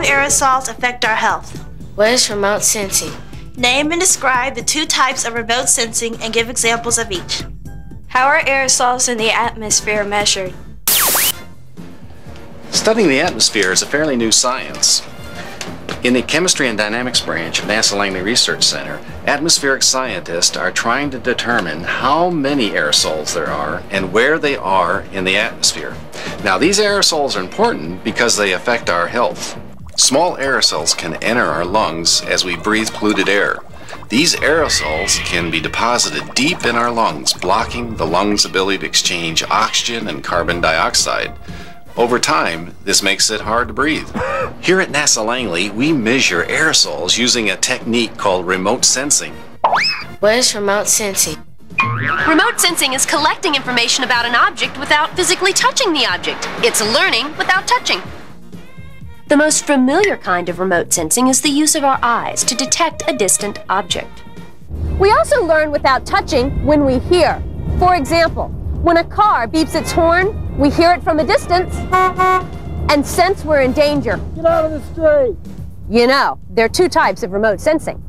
do aerosols affect our health? What is remote sensing? Name and describe the two types of remote sensing and give examples of each. How are aerosols in the atmosphere measured? Studying the atmosphere is a fairly new science. In the Chemistry and Dynamics branch of NASA Langley Research Center, atmospheric scientists are trying to determine how many aerosols there are and where they are in the atmosphere. Now, these aerosols are important because they affect our health. Small aerosols can enter our lungs as we breathe polluted air. These aerosols can be deposited deep in our lungs, blocking the lungs' ability to exchange oxygen and carbon dioxide. Over time, this makes it hard to breathe. Here at NASA Langley, we measure aerosols using a technique called remote sensing. What is remote sensing? Remote sensing is collecting information about an object without physically touching the object. It's learning without touching. The most familiar kind of remote sensing is the use of our eyes to detect a distant object. We also learn without touching when we hear. For example, when a car beeps its horn, we hear it from a distance and sense we're in danger. Get out of the street! You know, there are two types of remote sensing,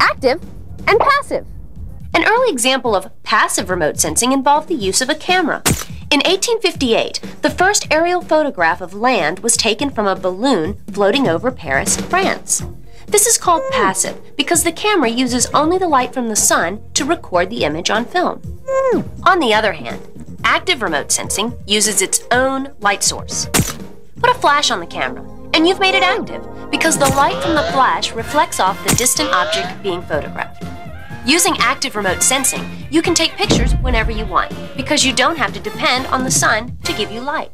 active and passive. An early example of passive remote sensing involved the use of a camera. In 1858, the first aerial photograph of land was taken from a balloon floating over Paris, France. This is called passive because the camera uses only the light from the sun to record the image on film. On the other hand, active remote sensing uses its own light source. Put a flash on the camera, and you've made it active because the light from the flash reflects off the distant object being photographed. Using active remote sensing, you can take pictures whenever you want because you don't have to depend on the sun to give you light.